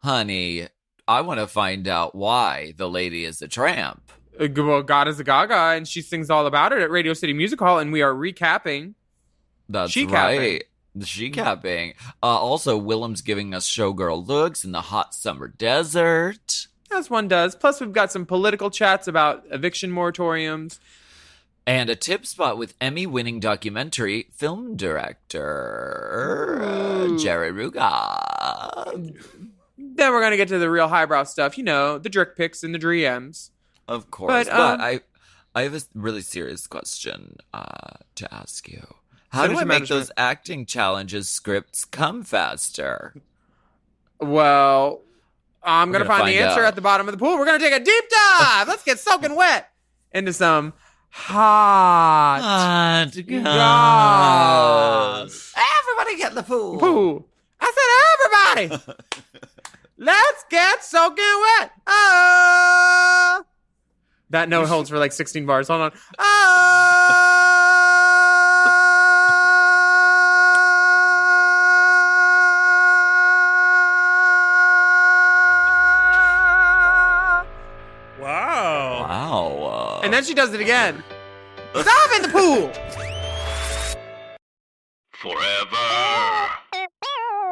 Honey, I want to find out why the lady is a tramp. Well, God is a Gaga, and she sings all about it at Radio City Music Hall, and we are recapping. That's She-capping. right. The she-capping. Also, Willam's giving us showgirl looks in the hot summer desert. As one does. Plus, we've got some political chats about eviction moratoriums. And a tip spot with Emmy-winning documentary film director Jared Ruga. Then we're going to get to the real highbrow stuff. You know, the Drick Picks and the Dreams. Of course. But I have a really serious question to ask you. How do I make those acting challenges scripts come faster? Well, I'm going to find the answer at the bottom of the pool. We're going to take a deep dive. Let's get soaking wet into some hot goss. Everybody get in the pool. Pool. I said everybody. Let's get soaking wet. Oh. That note holds for like 16 bars. Hold on. Oh. Wow. And then she does it again. Stop in the pool. Forever.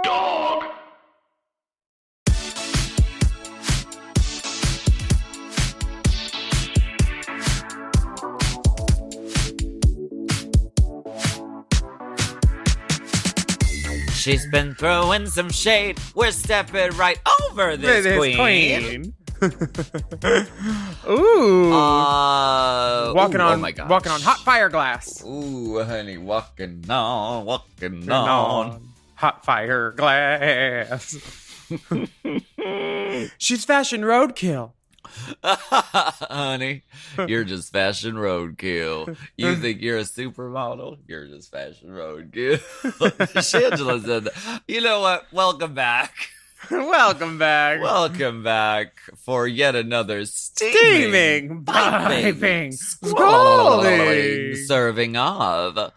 Dog. She's been throwing some shade. We're stepping right over this queen. Ooh. Walking on. Oh my gosh. Walking on hot fire glass. Ooh, honey, walking on. Hot fire glass. She's fashion roadkill. Honey, you're just fashion roadkill. You think you're a supermodel? You're just fashion roadkill. Shangela said that. You know what? Welcome back. Welcome back. Welcome back for yet another steaming, piping, scalding serving of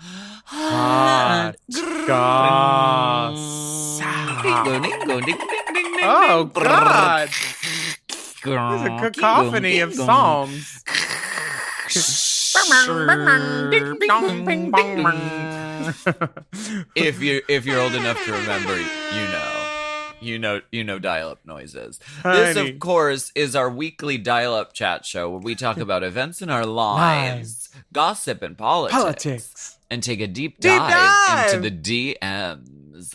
hot goss. Oh, God. There's a cacophony of songs. If you're old enough to remember, you know dial-up noises. Honey. This, of course, is our weekly dial-up chat show where we talk about events in our lives, gossip, and politics, and take a deep dive into the DMs.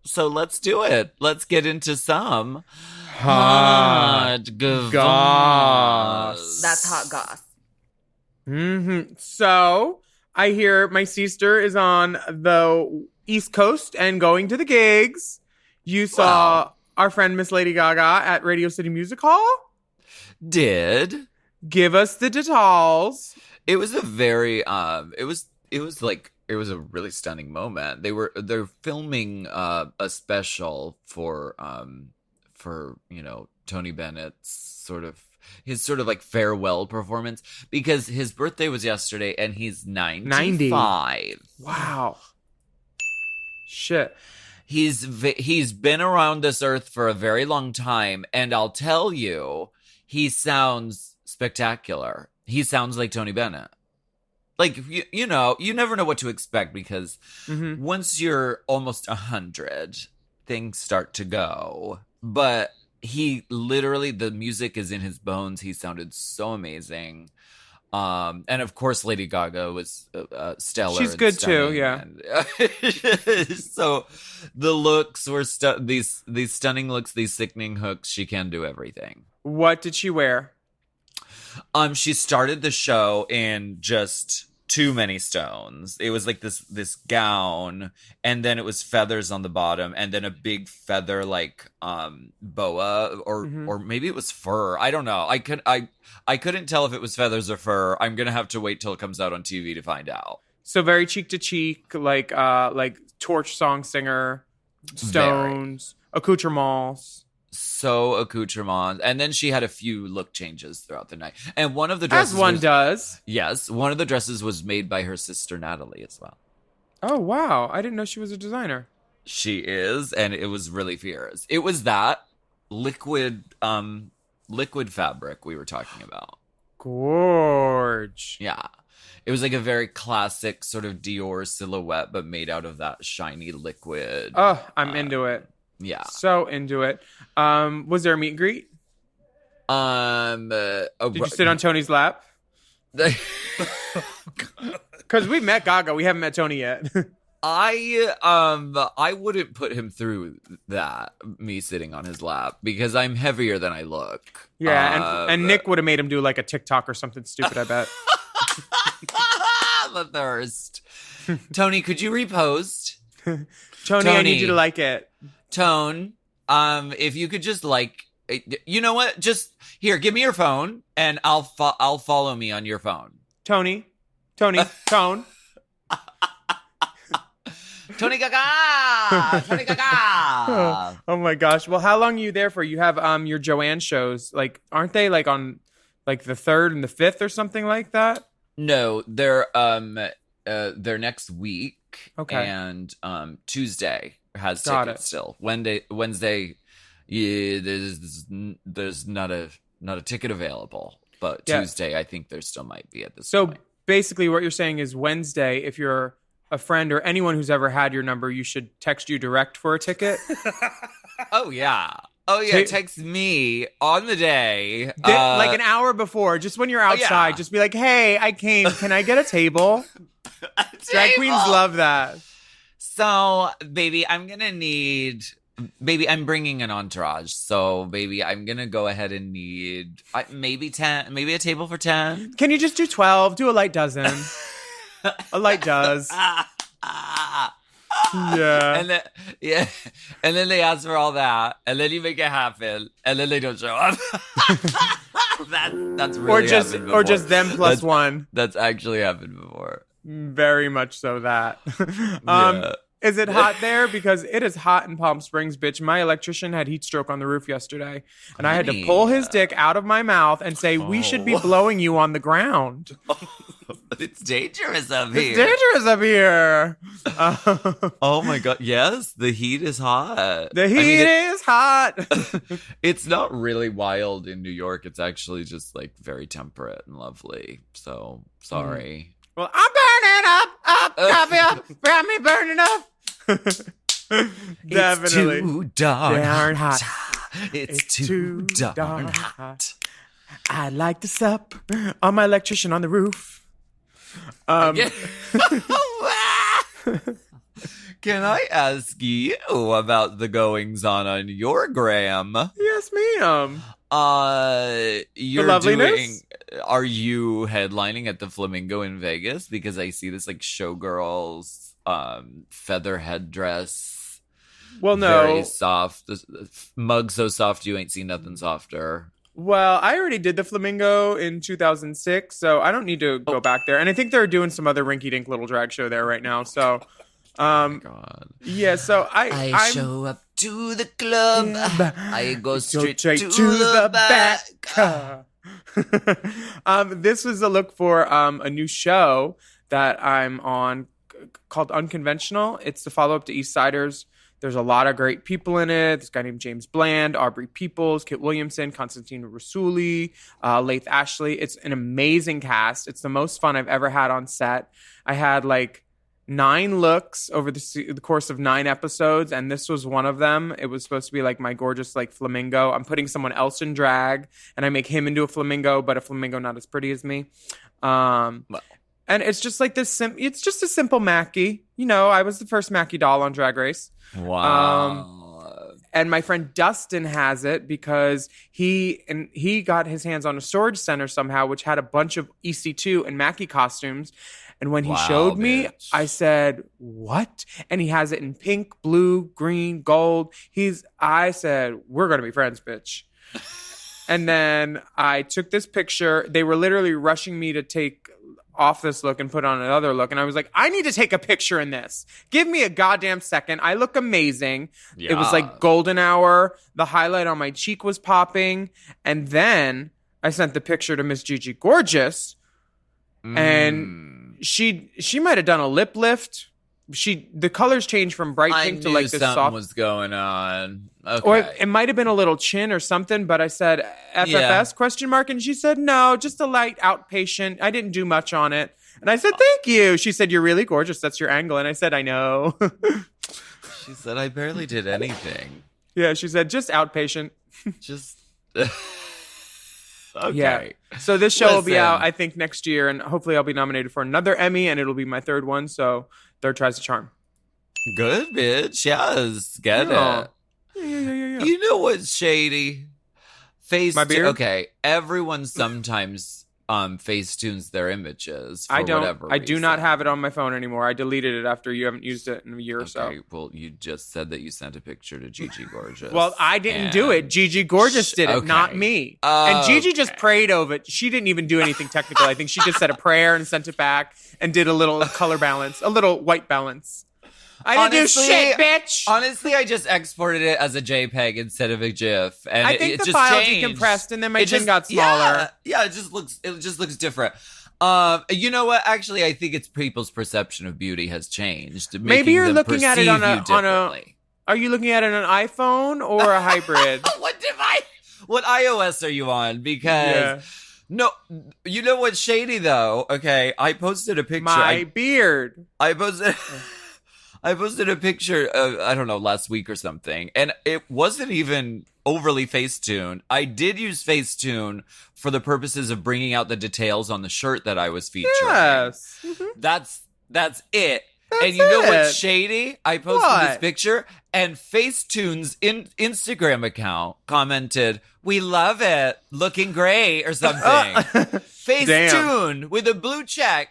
So let's do it. Let's get into some hot goss. That's hot goss. Mm-hmm. So I hear my sister is on the East Coast and going to the gigs. You saw our friend Miss Lady Gaga at Radio City Music Hall? Did. Give us the details. It was a very it was a really stunning moment. They're filming a special for Tony Bennett's his farewell performance, because his birthday was yesterday and he's 95. 90. Wow. Shit. He's been around this earth for a very long time, and I'll tell you, he sounds spectacular. He sounds like Tony Bennett. Like, you never know what to expect, because once you're almost 100, things start to go. But he literally, the music is in his bones. He sounded so amazing. And of course, Lady Gaga was stellar. She's good too, yeah. So the looks were these stunning looks, these sickening hooks. She can do everything. What did she wear? She started the show in just too many stones. It was like this gown, and then it was feathers on the bottom, and then a big feather boa, or maybe it was fur. I don't know. I couldn't tell if it was feathers or fur. I'm gonna have to wait till it comes out on TV to find out. So very cheek to cheek, like torch song singer, stones, accoutrements. So accoutrements. And then she had a few look changes throughout the night. And one of the dresses, as one does. Yes, one of the dresses was made by her sister Natalie as well. Oh wow! I didn't know she was a designer. She is, and it was really fierce. It was that liquid fabric we were talking about. Gorge. Yeah. It was like a very classic sort of Dior silhouette, but made out of that shiny liquid. Oh, I'm into it. Yeah. So into it. Was there a meet and greet? Did you sit on Tony's lap? Because we met Gaga. We haven't met Tony yet. I wouldn't put him through that, me sitting on his lap, because I'm heavier than I look. Yeah, and Nick would have made him do like a TikTok or something stupid, I bet. The thirst. Tony, could you repost? Tony, I need you to like it. Tone, if you could just like, you know what? Just here, give me your phone, and I'll follow me on your phone. Tone. Tony Gaga! Tony Gaga! Oh my gosh. Well, how long are you there for? You have your Joanne shows. Like, aren't they like on like the 3rd and the 5th or something like that? No, they're next week. Okay. And Tuesday has Got tickets it. still. Wednesday, yeah, there's not a ticket available. But Yeah. Tuesday, I think there still might be at this So point. basically what you're saying is Wednesday, if you're a friend or anyone who's ever had your number, you should text you direct for a ticket. Oh yeah. Text me on the day. Like an hour before, just when you're outside, yeah. just be like, hey, I came. Can I get a table? Drag queens love that. So, baby, I'm bringing an entourage. So, baby, I'm going to go ahead and need maybe 10, maybe a table for 10. Can you just do 12? Do a light dozen. A light does. Yeah. And then they ask for all that, and then you make it happen, and then they don't show up. That's really happened before. Or just them plus one. That's actually happened before. Very much so that. Yeah. Is it hot there? Because it is hot in Palm Springs, bitch. My electrician had heat stroke on the roof yesterday, and I had to pull his dick out of my mouth and say, we should be blowing you on the ground. It's dangerous up here. It's dangerous up here. Oh my God. Yes, the heat is hot. The heat is hot. It's not really wild in New York. It's actually just like very temperate and lovely. So sorry. Well, I'm burning up, copy up, got me burning up. Definitely. It's too darn hot. It's too darn hot. I'd like to sup on my electrician on the roof. Can I ask you about the goings on your gram? Yes, ma'am. You're loveliness? doing. Are you headlining at the Flamingo in Vegas? Because I see this like showgirls, feather headdress. Well, no. Very soft. This mug so soft you ain't seen nothing softer. Well, I already did the Flamingo in 2006, so I don't need to go back there. And I think they're doing some other rinky-dink little drag show there right now. So, God. Yeah. So I'm show up to the club. I go straight to the the back. This was a look for a new show that I'm on called Unconventional. It's the follow-up to East Siders. There's a lot of great people in it. This guy named James Bland, Aubrey Peoples, Kit Williamson, Constantine Rassouli, Laith Ashley. It's an amazing cast. It's the most fun I've ever had on set. I had like 9 looks over the course of 9 episodes, and this was one of them. It was supposed to be like my gorgeous like flamingo. I'm putting someone else in drag, and I make him into a flamingo, but a flamingo not as pretty as me. And it's just like this. It's just a simple Mackie. You know, I was the first Mackie doll on Drag Race. Wow. And my friend Dustin has it because he got his hands on a storage center somehow, which had a bunch of EC2 and Mackie costumes. And when he showed me, bitch. I said, "What?" And he has it in pink, blue, green, gold. I said, "We're gonna be friends, bitch." And then I took this picture. They were literally rushing me to take off this look and put on another look. And I was like, I need to take a picture in this. Give me a goddamn second. I look amazing. Yeah. It was like golden hour. The highlight on my cheek was popping. And then I sent the picture to Miss Gigi Gorgeous. And she might have done a lip lift. the colors changed from bright I pink to knew like this something soft. was going on. Okay. Or it might have been a little chin or something, but I said FFS Yeah. question mark, and she said no, just a light outpatient. I didn't do much on it, and I said thank you. She said you're really gorgeous. That's your angle, and I said I know. She said I barely did anything. Yeah, she said just outpatient. Just okay. Yeah. So this show will be Listen. out, I think, next year, and hopefully I'll be nominated for another Emmy, and it'll be my third one. So third tries the charm. Good, bitch. Yes, get Yeah. it. Yeah. You know what's shady? My beard? Okay, everyone sometimes facetunes their images for I don't. whatever I do not reason. have it on my phone anymore. I deleted it after you haven't used it in a year or so. Okay, well, you just said that you sent a picture to Gigi Gorgeous. Well, I didn't do it. and- Gigi Gorgeous did it, okay. not me. And Gigi just Okay. prayed over it. She didn't even do anything technical. I think she just said a prayer and sent it back and did a little color balance, a little white balance. I didn't Honestly- do shit, bitch. Honestly, I just exported it as a JPEG instead of a GIF, and I think it the just file changed. decompressed and then my It chin just got smaller. Yeah, it just looks different. You know what? Actually, I think it's people's perception of beauty has changed. Maybe making you're them looking at it on perceive a- you on a- differently. Are you looking at it on an iPhone or a hybrid? What iOS are you on? Because Yeah. no, you know what's shady though? Okay, I posted a picture. My beard. I posted. I posted a picture, I don't know, last week or something, and it wasn't even overly Facetune. I did use Facetune for the purposes of bringing out the details on the shirt that I was featuring. Yes. Mhm. That's it. That's and you know what's it. shady? I posted this What? picture, and Facetune's Instagram account commented, "We love it, looking great," or something. Facetune with a blue check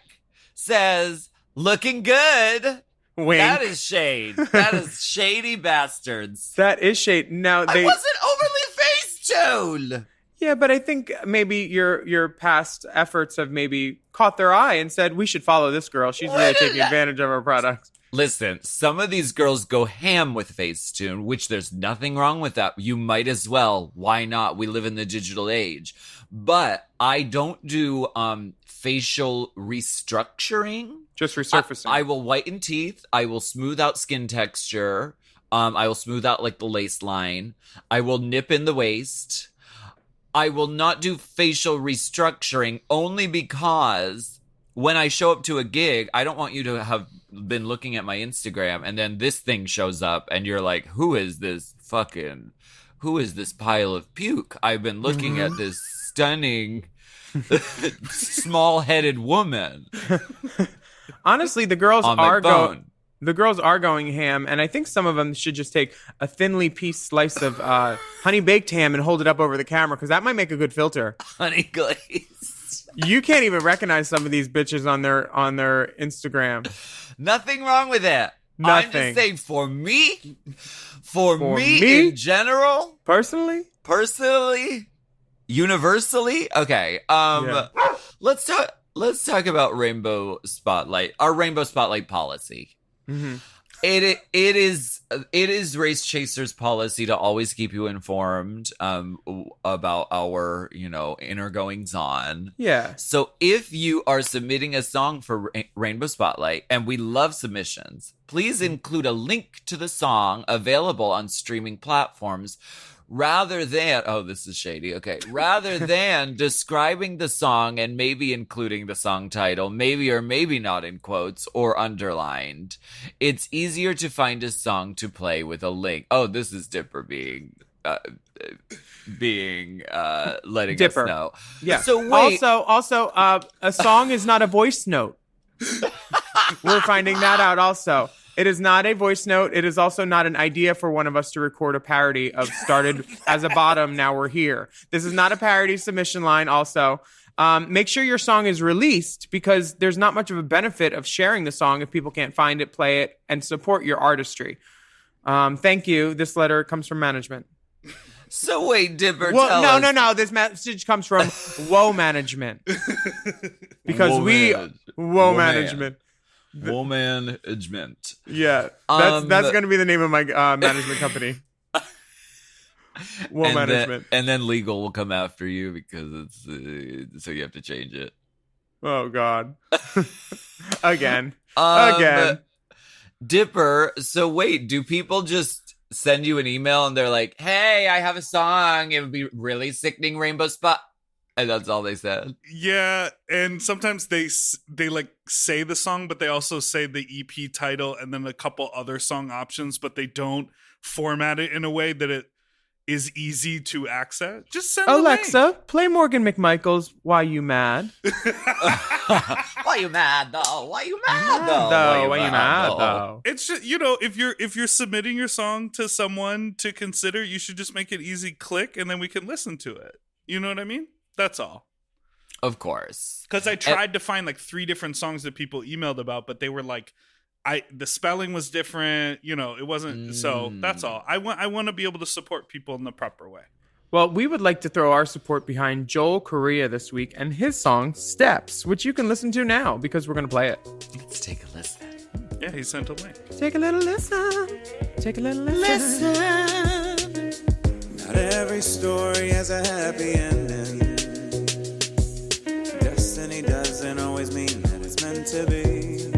says, "Looking good." Wink. That is shade. That is shady bastards. That is shade. Now I they. wasn't overly Facetune. Yeah, but I think maybe your past efforts have maybe caught their eye and said we should follow this girl. She's really What? taking advantage of our products. Listen, some of these girls go ham with Facetune, which there's nothing wrong with that. You might as well. Why not? We live in the digital age. But I don't do facial restructuring. Just resurfacing. I will whiten teeth. I will smooth out skin texture. I will smooth out like the lace line. I will nip in the waist. I will not do facial restructuring only because when I show up to a gig, I don't want you to have been looking at my Instagram and then this thing shows up and you're like, who is this pile of puke? I've been looking at this stunning, small-headed woman Honestly, the girls on my are phone. the girls are going ham, and I think some of them should just take a thinly pieced slice of honey baked ham and hold it up over the camera because that might make a good filter. Honey glazed. You can't even recognize some of these bitches on their Instagram. Nothing wrong with it. I'm Nothing. just saying, for me me? in general, Personally, universally. Okay. Yeah. Let's talk about Rainbow Spotlight. Our Rainbow Spotlight policy. mm-hmm. It is Race Chaser's policy to always keep you informed about our inner goings on. Yeah. So if you are submitting a song for Rainbow Spotlight, and we love submissions, please include a link to the song available on streaming platforms rather than, this is shady. Okay. Rather than describing the song and maybe including the song title, maybe or maybe not in quotes or underlined. It's easier to find a song to play with a link. Oh, this is Dipper being letting Dipper. us know. Yeah. So wait. Also, a song is not a voice note. We're finding that out also. It is not a voice note. It is also not an idea for one of us to record a parody of Started as a Bottom, Now We're Here. This is not a parody submission line also. Make sure your song is released because there's not much of a benefit of sharing the song if people can't find it, play it, and support your artistry. Thank you. This letter comes from management. So wait, Dipper, Well, tell us. no. This message comes from Woe Management. Because Woe Management. Womanagement. Yeah, that's going to be the name of my management company. Woe Management. And then legal will come after you because it's so you have to change it. Oh God. Again. Um, Again. Dipper, so wait, do people just send you an email and they're like, hey, I have a song. It would be really sickening rainbow spot. And that's all they said. Yeah, and sometimes they like say the song, but they also say the EP title and then a couple other song options, but they don't format it in a way that it is easy to access. Just send Alexa, play Morgan McMichael's Why You Mad? Why you mad though? Why you mad Why you mad though? It's just, if you're submitting your song to someone to consider, you should just make it easy, click, and then we can listen to it. You know what I mean? That's all. Of course. Because I tried to find like 3 different songs that people emailed about, but they were like, the spelling was different. It wasn't. So that's all. I want to be able to support people in the proper way. Well, we would like to throw our support behind Joel Correa this week and his song Steps, which you can listen to now because we're going to play it. Let's take a listen. Yeah, he sent a link. Take a little listen. Take a little listen. Not every story has a happy ending. Destiny doesn't always mean that it's meant to be.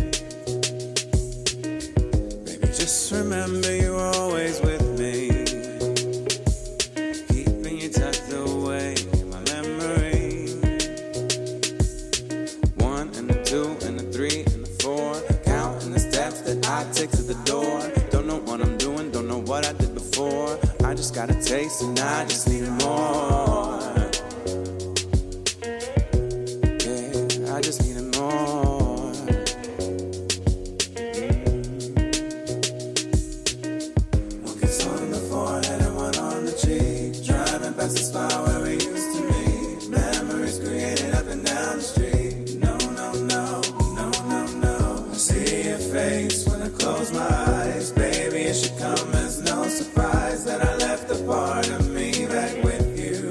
Baby, just remember you were always with me, keeping you tucked away in my memory. 1 and a 2 and a 3 and a 4, counting the steps that I take to the door. Don't know what I'm doing, don't know what I did before. I just got a taste and I just need more. Yeah, I just need more. One kiss on the forehead and one on the cheek. Driving past the spot where we used to meet. Memories created up and down the street. No, no, no, no, no, no. I see your face when I close my eyes. Baby, it should come as no surprise that I left a part of me back with you.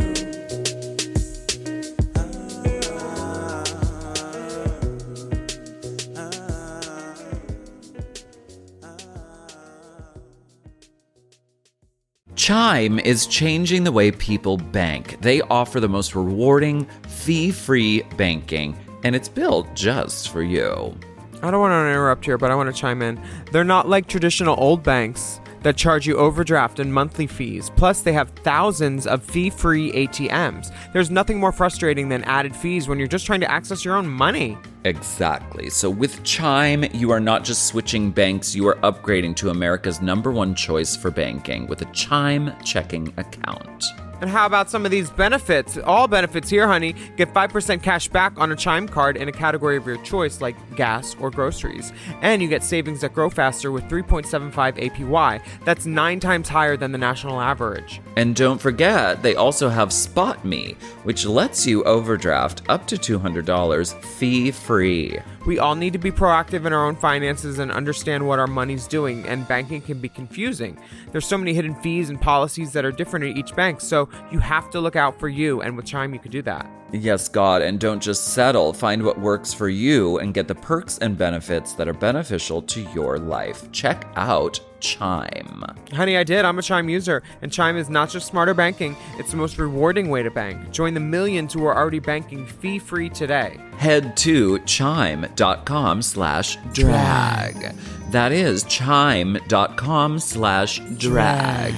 Chime is changing the way people bank. They offer the most rewarding, fee-free banking, and it's built just for you. I don't want to interrupt here, but I want to chime in. They're not like traditional old banks that charge you overdraft and monthly fees. Plus, they have thousands of fee-free ATMs. There's nothing more frustrating than added fees when you're just trying to access your own money. Exactly. So with Chime, you are not just switching banks, you are upgrading to America's #1 choice for banking with a Chime checking account. And how about some of these benefits? All benefits here, honey. Get 5% cash back on a Chime card in a category of your choice, like gas or groceries. And you get savings that grow faster with 3.75 APY. That's 9 times higher than the national average. And don't forget, they also have Spot Me, which lets you overdraft up to $200 fee-free. We all need to be proactive in our own finances and understand what our money's doing, and banking can be confusing. There's so many hidden fees and policies that are different at each bank, so you have to look out for you, and with Chime you can do that. Yes, God, and don't just settle. Find what works for you and get the perks and benefits that are beneficial to your life. Check out Chime. Honey, I did. I'm a Chime user, and Chime is not just smarter banking, it's the most rewarding way to bank. Join the millions who are already banking fee-free today. Head to chime.com/drag. That is chime.com/drag.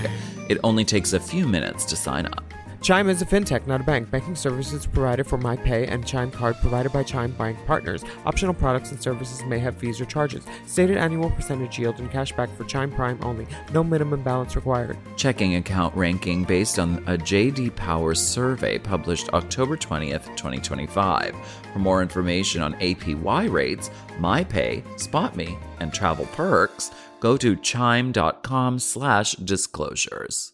It only takes a few minutes to sign up. Chime is a fintech, not a bank. Banking services provided for MyPay and Chime Card provided by Chime Bank Partners. Optional products and services may have fees or charges. Stated annual percentage yield and cashback for Chime Prime only. No minimum balance required. Checking account ranking based on a J.D. Power survey published October 20th, 2025. For more information on APY rates, MyPay, SpotMe, and travel perks, go to chime.com/disclosures.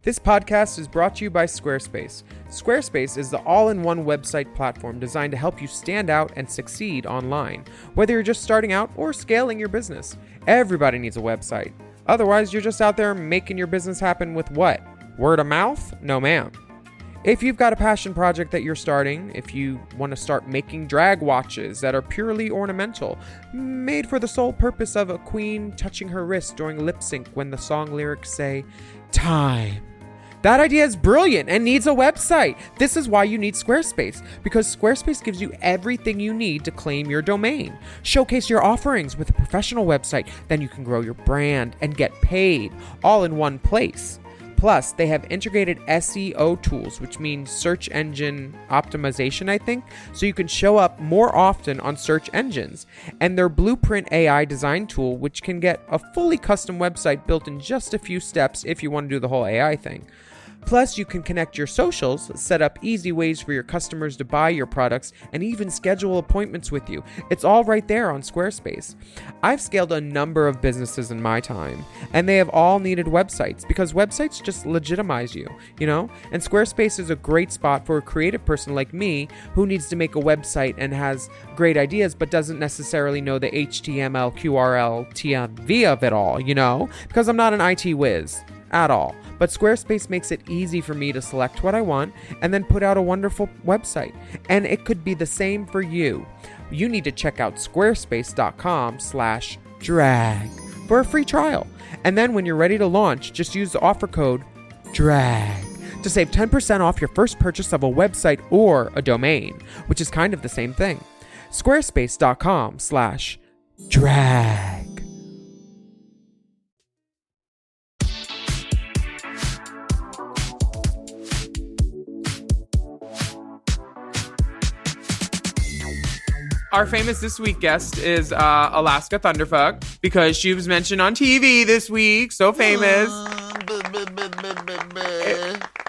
This podcast is brought to you by Squarespace. Squarespace is the all-in-one website platform designed to help you stand out and succeed online. Whether you're just starting out or scaling your business, everybody needs a website. Otherwise, you're just out there making your business happen with what? Word of mouth? No, ma'am. If you've got a passion project that you're starting, if you want to start making drag watches that are purely ornamental, made for the sole purpose of a queen touching her wrist during lip sync when the song lyrics say, time, That idea is brilliant and needs a website. This is why you need Squarespace, because Squarespace gives you everything you need to claim your domain. Showcase your offerings with a professional website, then you can grow your brand and get paid all in one place. Plus, they have integrated SEO tools, which means search engine optimization, I think, so you can show up more often on search engines. And their Blueprint AI design tool, which can get a fully custom website built in just a few steps if you want to do the whole AI thing. Plus, you can connect your socials, set up easy ways for your customers to buy your products, and even schedule appointments with you. It's all right there on Squarespace. I've scaled a number of businesses in my time, and they have all needed websites because websites just legitimize you, you know? And Squarespace is a great spot for a creative person like me who needs to make a website and has great ideas but doesn't necessarily know the HTML, QRL, TMV of it all, you know? Because I'm not an IT whiz at all. But Squarespace makes it easy for me to select what I want and then put out a wonderful website. And it could be the same for you. You need to check out squarespace.com/drag for a free trial. And then when you're ready to launch, just use the offer code DRAG to save 10% off your first purchase of a website or a domain, which is kind of the same thing. Squarespace.com/drag. Our famous this week guest is Alaska Thunderfuck because she was mentioned on TV this week. So famous.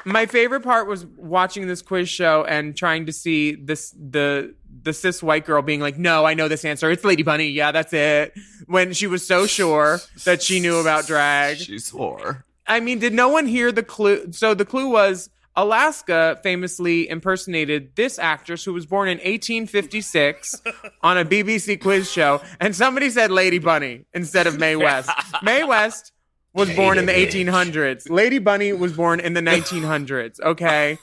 My favorite part was watching this quiz show and trying to see the cis white girl being like, no, I know this answer. It's Lady Bunny. Yeah, that's it. When she was so sure that she knew about drag. She swore. I mean, did no one hear the clue? So the clue was Alaska famously impersonated this actress who was born in 1856 on a BBC quiz show, and somebody said Lady Bunny instead of Mae West. Mae West was born in the 1800s. Lady Bunny was born in the 1900s, okay?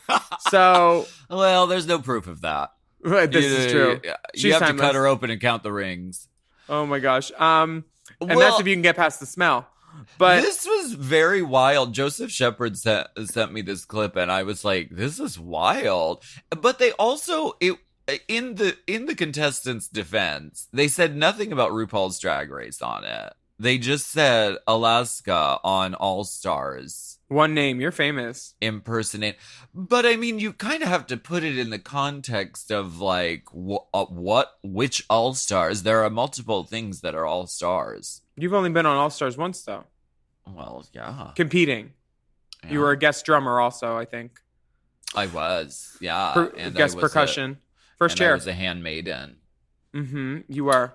So... Well, there's no proof of that. This is true. You have to cut her open and count the rings. Oh my gosh. And that's if you can get past the smell. But this was very wild. Joseph Shepard sent me this clip, and I was like, "This is wild." But they also, in the contestants' defense, they said nothing about RuPaul's Drag Race on it. They just said Alaska on All Stars. One name, you're famous. Impersonate. But I mean, you kind of have to put it in the context of like which All Stars. There are multiple things that are All Stars. You've only been on All Stars once, though. Well, yeah. Competing. Yeah. You were a guest drummer also, I think. I was, yeah. And guest percussion. First chair. I was a handmaiden. Mm-hmm. You were.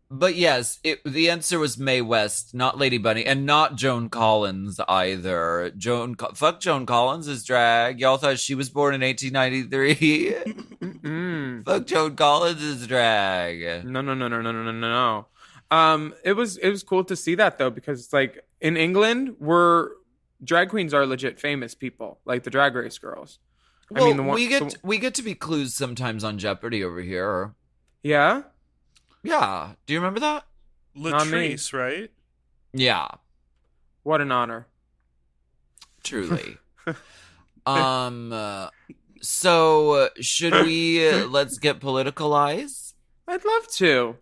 But yes, the answer was Mae West, not Lady Bunny, and not Joan Collins either. Fuck Joan Collins is drag. Y'all thought she was born in 1893? Fuck Joan Collins is drag. No. It was cool to see that though, because like in England, drag queens are legit famous people, like the Drag Race girls. Well, I mean, we get to be clues sometimes on Jeopardy over here. Yeah. Yeah. Do you remember that? Latrice, right? Yeah. What an honor. Truly. So should we let's get politicalized? I'd love to.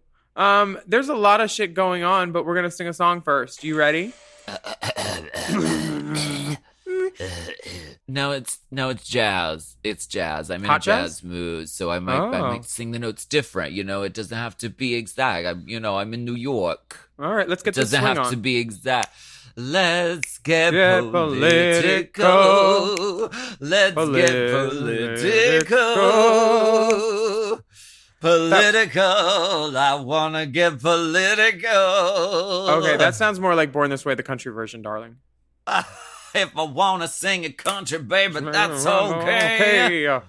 There's a lot of shit going on, but we're gonna sing a song first. You ready? No, it's jazz. It's jazz. I'm in Hot a jazz jazz mood, so I might sing the notes different. You know, it doesn't have to be exact. I'm in New York. All right, let's get this swing on. It doesn't have to be exact. Let's get political. Let's get political. Political. I wanna get political. Okay, that sounds more like Born This Way, the country version, darling. If I want to sing a country, baby, that's okay.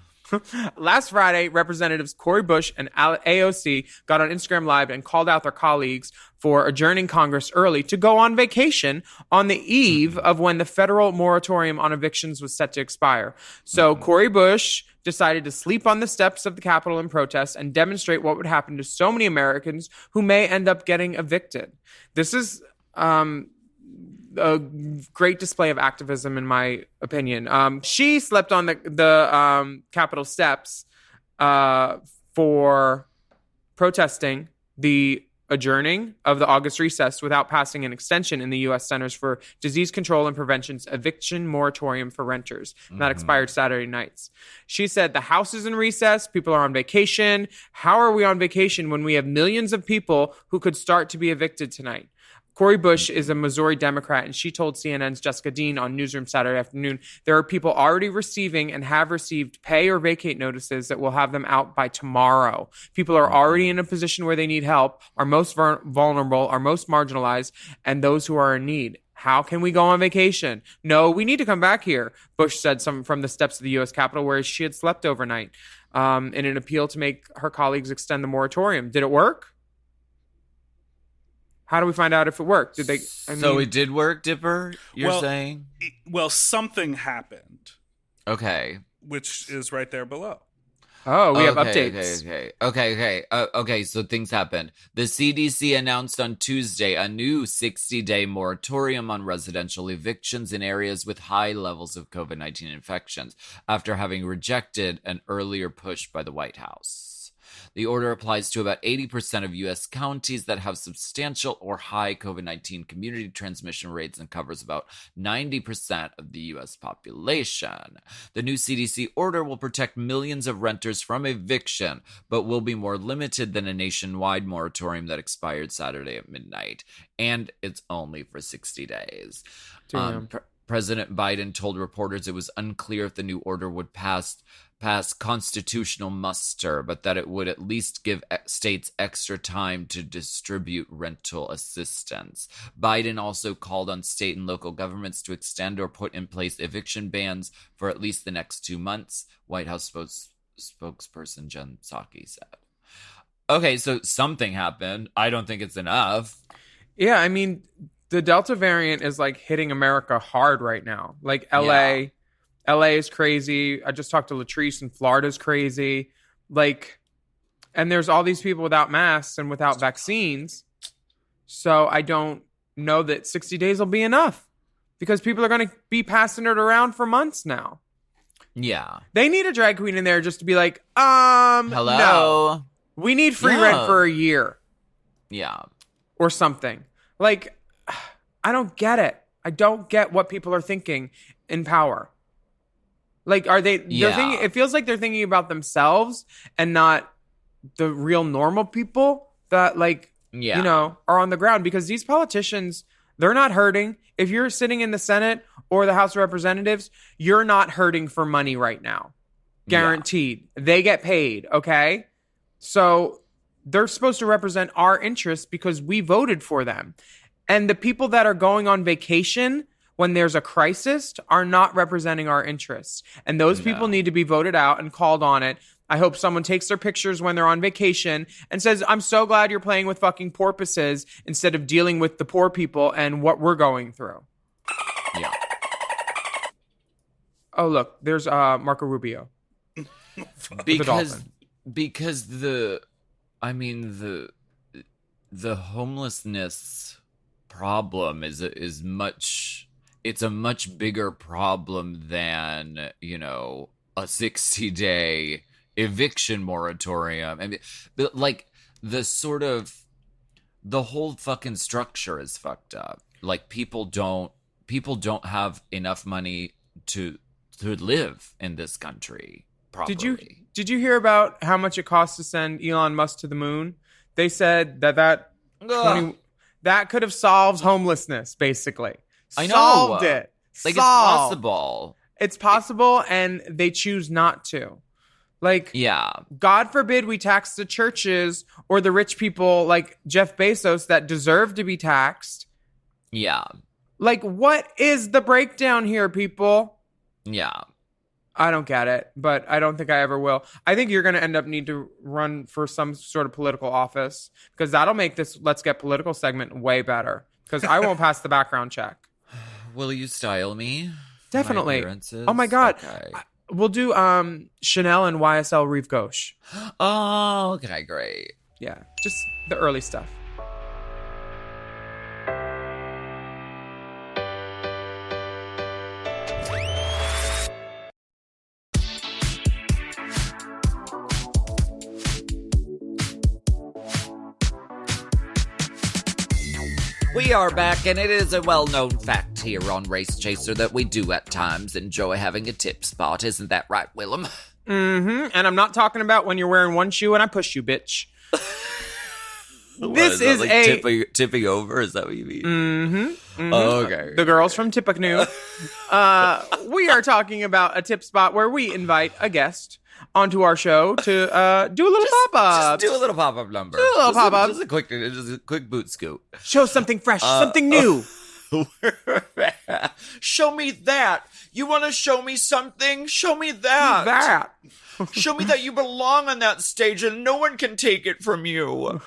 Last Friday, Representatives Cori Bush and AOC got on Instagram Live and called out their colleagues for adjourning Congress early to go on vacation on the eve of when the federal moratorium on evictions was set to expire. So Cori Bush decided to sleep on the steps of the Capitol in protest and demonstrate what would happen to so many Americans who may end up getting evicted. This is a great display of activism, in my opinion. She slept on the Capitol steps for protesting the adjourning of the August recess without passing an extension in the U.S. Centers for Disease Control and Prevention's eviction moratorium for renters that expired Saturday nights. She said the House is in recess, people are on vacation. How are we on vacation when we have millions of people who could start to be evicted tonight? Cori Bush is a Missouri Democrat, and she told CNN's Jessica Dean on Newsroom Saturday afternoon, there are people already receiving and have received pay or vacate notices that will have them out by tomorrow. People are already in a position where they need help, are most vulnerable, are most marginalized, and those who are in need. How can we go on vacation? No, we need to come back here, Bush said from the steps of the U.S. Capitol, where she had slept overnight in an appeal to make her colleagues extend the moratorium. Did it work? How do we find out if it worked? Did they? So it did work, Dipper? You're saying? Well, something happened. Okay. Which is right there below. Oh, we have updates. Okay. So things happened. The CDC announced on Tuesday a new 60-day moratorium on residential evictions in areas with high levels of COVID-19 infections after having rejected an earlier push by the White House. The order applies to about 80% of U.S. counties that have substantial or high COVID-19 community transmission rates and covers about 90% of the U.S. population. The new CDC order will protect millions of renters from eviction, but will be more limited than a nationwide moratorium that expired Saturday at midnight. And it's only for 60 days. President Biden told reporters it was unclear if the new order would pass constitutional muster, but that it would at least give states extra time to distribute rental assistance. Biden also called on state and local governments to extend or put in place eviction bans for at least the next 2 months, White House spokesperson Jen Psaki said. Okay, so something happened. I don't think it's enough. Yeah, I mean, the Delta variant is like hitting America hard right now. Like LA is crazy. I just talked to Latrice, and Florida's crazy. Like, and there's all these people without masks and without vaccines. So I don't know that 60 days will be enough, because people are going to be passing it around for months now. Yeah. They need a drag queen in there just to be like, hello. No. We need free rent for a year. Yeah. Or something. Like, I don't get it. I don't get what people are thinking in power. Like, are they? Yeah. Thinking, it feels like they're thinking about themselves and not the real normal people that, like, you know, are on the ground. Because these politicians, they're not hurting. If you're sitting in the Senate or the House of Representatives, you're not hurting for money right now. Guaranteed. Yeah. They get paid, okay? So they're supposed to represent our interests because we voted for them. And the people that are going on vacation when there's a crisis are not representing our interests. And those people need to be voted out and called on it. I hope someone takes their pictures when they're on vacation and says, I'm so glad you're playing with fucking porpoises instead of dealing with the poor people and what we're going through. Yeah. Oh, look, there's Marco Rubio. Because the homelessness problem is much. It's a much bigger problem than, you know, a 60-day eviction moratorium. I mean, but like the whole fucking structure is fucked up. Like people don't have enough money to live in this country properly. Did you hear about how much it costs to send Elon Musk to the moon? They said that could have solved homelessness, basically. I know. Solved it. Like, it's possible. It's possible, and they choose not to. Like, yeah. God forbid we tax the churches or the rich people like Jeff Bezos that deserve to be taxed. Yeah. Like, what is the breakdown here, people? Yeah. I don't get it, but I don't think I ever will. I think you're going to end up need to run for some sort of political office, because that'll make this Let's Get Political segment way better, because I won't pass the background check. Will you style me? Definitely. My oh my God. Okay. We'll do Chanel and YSL Rive Gauche. Oh, okay, great. Yeah, just the early stuff. We are back, and it is a well-known fact here on Race Chaser that we do at times enjoy having a tip spot. Isn't that right, Willam? Mm-hmm. And I'm not talking about when you're wearing one shoe and I push you, bitch. This is like tipping over. Is that what you mean? Mm-hmm. Mm-hmm. Oh, okay. The girls from Tippecanoe. We are talking about a tip spot where we invite a guest onto our show to do a little pop-up. Just do a little pop-up number. Do a little pop-up. Just a quick boot scoop. Show something fresh, something new. Show me that. You want to show me something? Show me that. Show me that you belong on that stage and no one can take it from you.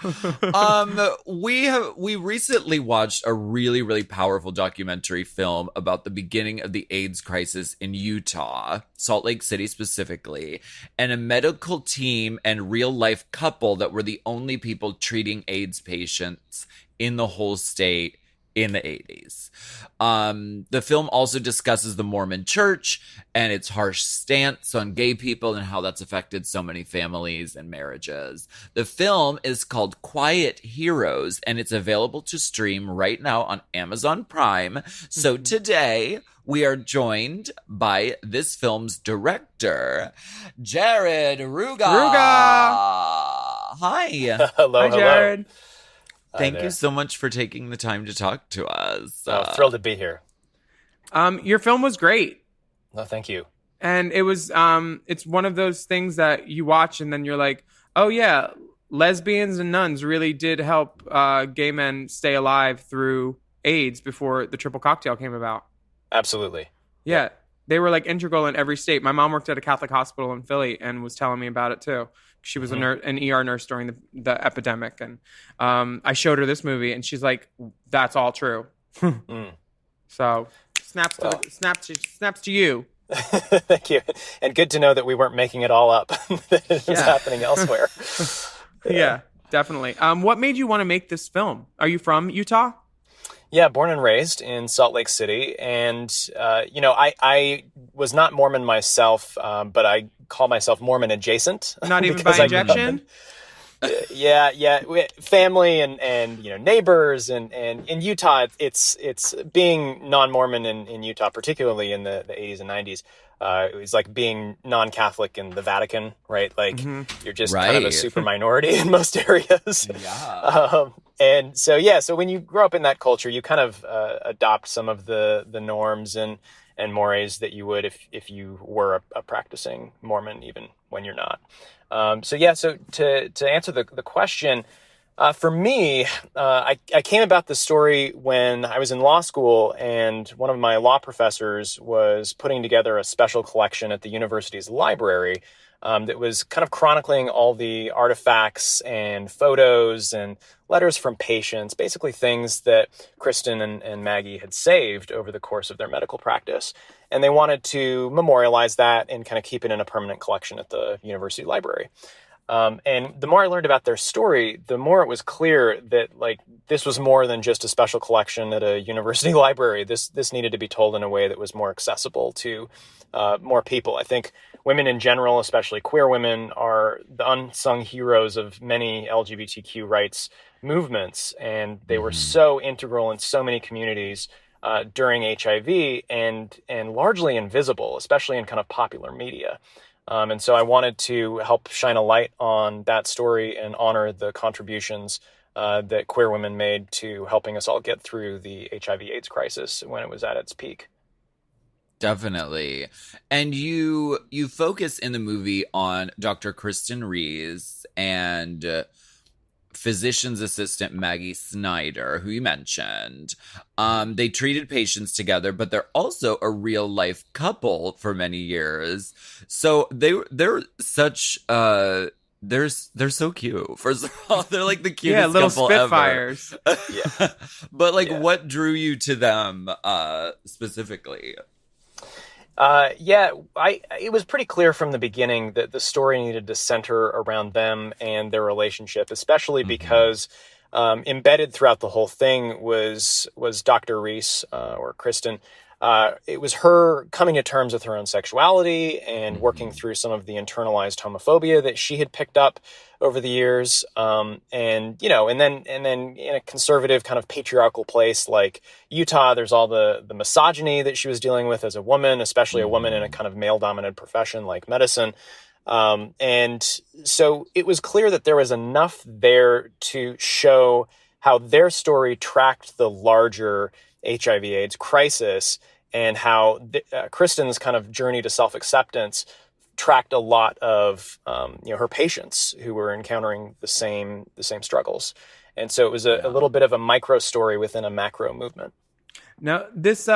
We recently watched a really, really powerful documentary film about the beginning of the AIDS crisis in Utah, Salt Lake City specifically, and a medical team and real life couple that were the only people treating AIDS patients in the whole state in the 80s. The film also discusses the Mormon Church and its harsh stance on gay people and how that's affected so many families and marriages. The film is called Quiet Heroes, and it's available to stream right now on Amazon Prime. So today we are joined by this film's director, Jared Ruga. Hi. Hello, Hi, Jared. Thank you so much for taking the time to talk to us. Thrilled to be here. Your film was great. No, thank you. And it was it's one of those things that you watch and then you're like, oh yeah, lesbians and nuns really did help gay men stay alive through AIDS before the triple cocktail came about. Absolutely. Yeah. They were like integral in every state. My mom worked at a Catholic hospital in Philly and was telling me about it too. She was an ER nurse during the epidemic. And I showed her this movie and she's like, that's all true. So snaps to you. Thank you. And good to know that we weren't making it all up. That it was happening elsewhere. Yeah, definitely. What made you want to make this film? Are you from Utah? Yeah, born and raised in Salt Lake City. And, I was not Mormon myself, but I call myself Mormon adjacent. Not even by injection? Family and neighbors and in Utah, it's being non-Mormon in Utah, particularly in the 80s and 90s. It was like being non-Catholic in the Vatican, right? Like you're just kind of a super minority in most areas. Yeah. And so when you grow up in that culture, you kind of adopt some of the norms and mores that you would if you were a practicing Mormon, even when you're not. So to answer the question, for me, I came about this story when I was in law school, and one of my law professors was putting together a special collection at the university's library that was kind of chronicling all the artifacts and photos and letters from patients, basically things that Kristen and Maggie had saved over the course of their medical practice. And they wanted to memorialize that and kind of keep it in a permanent collection at the university library. And the more I learned about their story, the more it was clear that like this was more than just a special collection at a university library. This needed to be told in a way that was more accessible to more people. I think women in general, especially queer women, are the unsung heroes of many LGBTQ rights movements, and they were so integral in so many communities during HIV and largely invisible, especially in kind of popular media. And so I wanted to help shine a light on that story and honor the contributions that queer women made to helping us all get through the HIV/AIDS crisis when it was at its peak. Definitely. And you focus in the movie on Dr. Kristen Rees and physician's assistant Maggie Snyder, who you mentioned. They treated patients together, but they're also a real life couple for many years. So they're such they're so cute. First of all, they're like the cutest little couple Spitfires. ever. But what drew you to them specifically? It was pretty clear from the beginning that the story needed to center around them and their relationship, especially because embedded throughout the whole thing was Dr. Reese or Kristen, It was her coming to terms with her own sexuality and working through some of the internalized homophobia that she had picked up over the years. And then in a conservative kind of patriarchal place like Utah, there's all the misogyny that she was dealing with as a woman, especially a woman in a kind of male dominated profession like medicine. And so it was clear that there was enough there to show how their story tracked the larger HIV/AIDS crisis, and how Kristen's kind of journey to self-acceptance tracked a lot of her patients who were encountering the same struggles. And so it was a little bit of a micro story within a macro movement. Now, this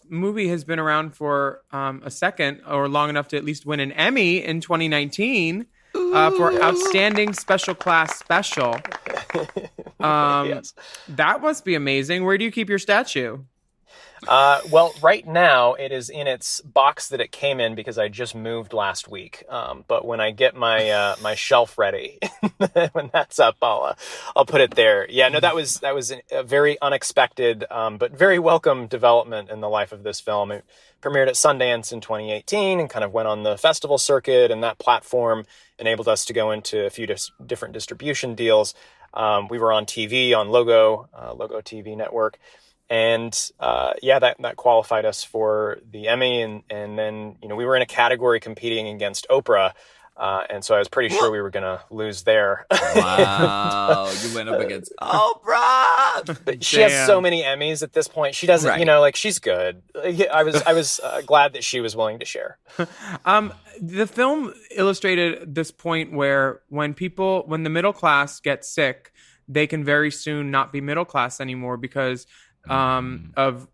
movie has been around for a second, or long enough to at least win an Emmy in 2019 for Outstanding Special Class Special. Yes. That must be amazing. Where do you keep your statue? Well, right now it is in its box that it came in because I just moved last week. But when I get my my shelf ready, when that's up, I'll put it there. Yeah, no, that was a very unexpected, but very welcome development in the life of this film. It premiered at Sundance in 2018 and kind of went on the festival circuit, and that platform enabled us to go into a few different distribution deals. We were on TV on Logo TV network. And that qualified us for the Emmy, and then we were in a category competing against Oprah, and so I was pretty sure we were gonna lose there. Wow, you went up against Oprah. But she has so many Emmys at this point. She doesn't, she's good. I was glad that she was willing to share. The film illustrated this point where when the middle class gets sick, they can very soon not be middle class anymore because of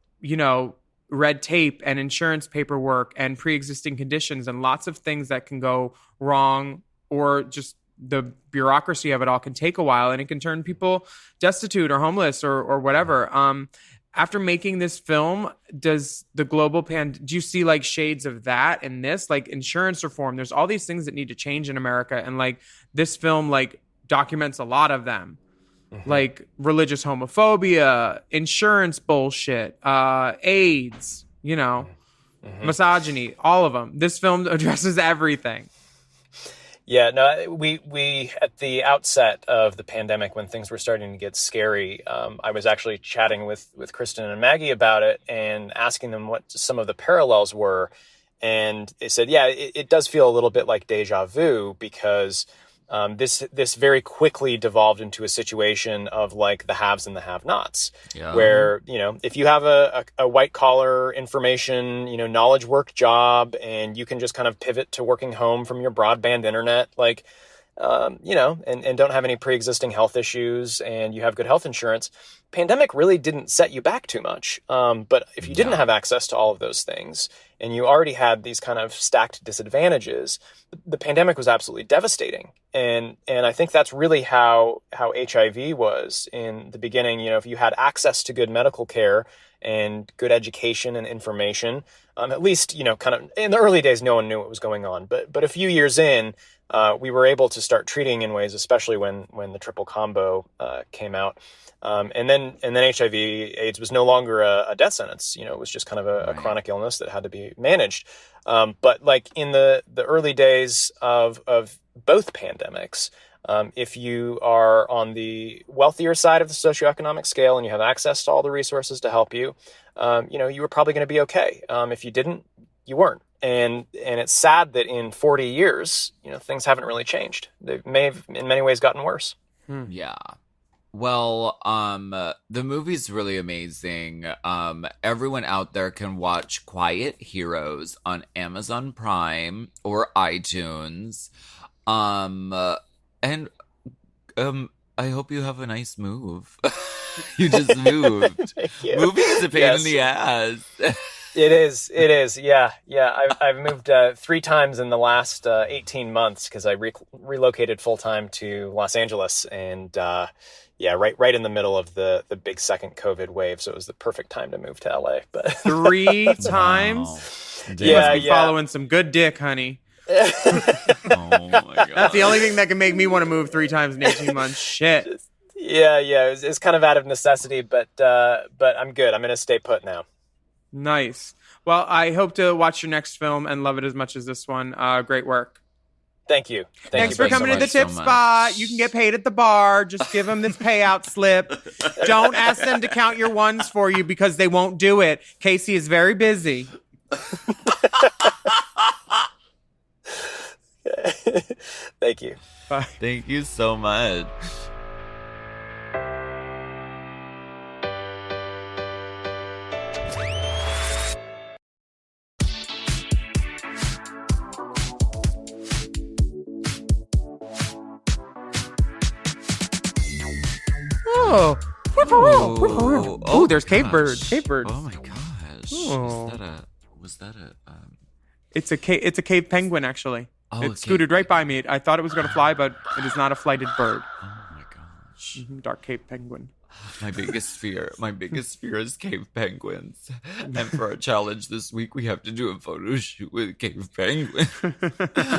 red tape and insurance paperwork and pre-existing conditions and lots of things that can go wrong, or just the bureaucracy of it all can take a while, and it can turn people destitute or homeless or whatever. After making this film, does the global do you see like shades of that in this, like insurance reform? There's all these things that need to change in America, and like this film like documents a lot of them. Like religious homophobia, insurance bullshit, AIDS, misogyny, all of them. This film addresses everything. Yeah, no, we at the outset of the pandemic, when things were starting to get scary, I was actually chatting with Kristen and Maggie about it and asking them what some of the parallels were. And they said, yeah, it does feel a little bit like deja vu, because this very quickly devolved into a situation of like the haves and the have-nots, where if you have a white collar information knowledge work job, and you can just kind of pivot to working home from your broadband internet, like and don't have any pre-existing health issues, and you have good health insurance, pandemic really didn't set you back too much. But if you didn't have access to all of those things, and you already had these kind of stacked disadvantages, the pandemic was absolutely devastating. And I think that's really how HIV was in the beginning. If you had access to good medical care and good education and information, at least, kind of in the early days, no one knew what was going on. But a few years in, we were able to start treating in ways, especially when the triple combo came out. And then HIV/AIDS was no longer a death sentence. It was just kind of a chronic illness that had to be managed. But like in the early days of both pandemics, if you are on the wealthier side of the socioeconomic scale and you have access to all the resources to help you, you were probably going to be okay. If you didn't, you weren't. And it's sad that in 40 years, things haven't really changed. They may have in many ways gotten worse. Yeah. Well, the movie's really amazing. Everyone out there can watch Quiet Heroes on Amazon Prime or iTunes. And I hope you have a nice move. You just moved. You. Moving is a pain in the ass. It is. Yeah. I've moved 3 times in the last 18 months because I relocated full time to Los Angeles, and right in the middle of the big second COVID wave. So it was the perfect time to move to LA. But 3 times. Wow. You must be following some good dick, honey. Oh my god. That's the only thing that can make me want to move 3 times in 18 months. Shit. Yeah. It's kind of out of necessity, but I'm good. I'm gonna stay put now. Nice. Well, I hope to watch your next film and love it as much as this one. Great work. Thank you. Thanks you for both so coming to the much. tip so much. spot. You can get paid at the bar. Just give them this payout slip. Don't ask them to count your ones for you because they won't do it. Casey is very busy. Thank you. Bye. Thank you so much. Oh. Oh, there's cave bird. gosh. Cave bird. Oh my gosh. Oh. Was that a It's a cave penguin, actually. Oh, It a scooted cave- right by me. I thought it was going to fly, but it is not a flighted bird. Oh my gosh. Dark cave penguin. My biggest fear is cave penguins. And for our challenge this week, we have to do a photo shoot with a cave penguin.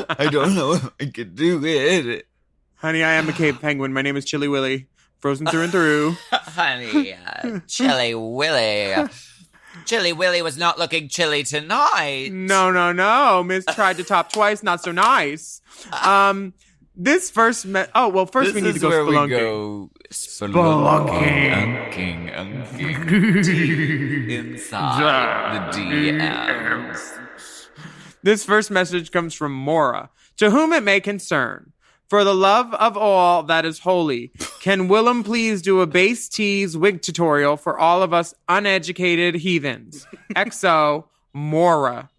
I don't know if I can do it. Honey, I am a cave penguin. My name is Chili Willy. Frozen through and through. Honey, Chili Willy. Chili Willy was not looking chilly tonight. No. Miss tried to top twice. Not so nice. This first... first we need to go where spelunking. we go spelunking, deep inside the DMs. This first message comes from Mora. To whom it may concern, for the love of all that is holy, can Willam please do a base tease wig tutorial for all of us uneducated heathens? XO, Mora.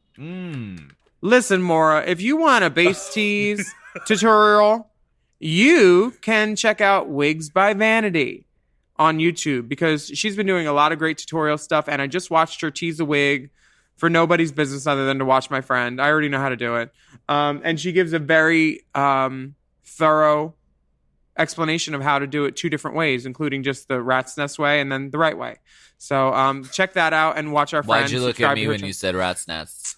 Listen, Mora, if you want a base tease tutorial, you can check out Wigs by Vanity on YouTube because she's been doing a lot of great tutorial stuff, and I just watched her tease a wig for nobody's business other than to watch my friend. I already know how to do it. And she gives a very thorough explanation of how to do it 2 different ways, including just the rat's nest way and then the right way. So check that out and watch our friend. Why'd you look subscribe at to me her when you said rat's nest?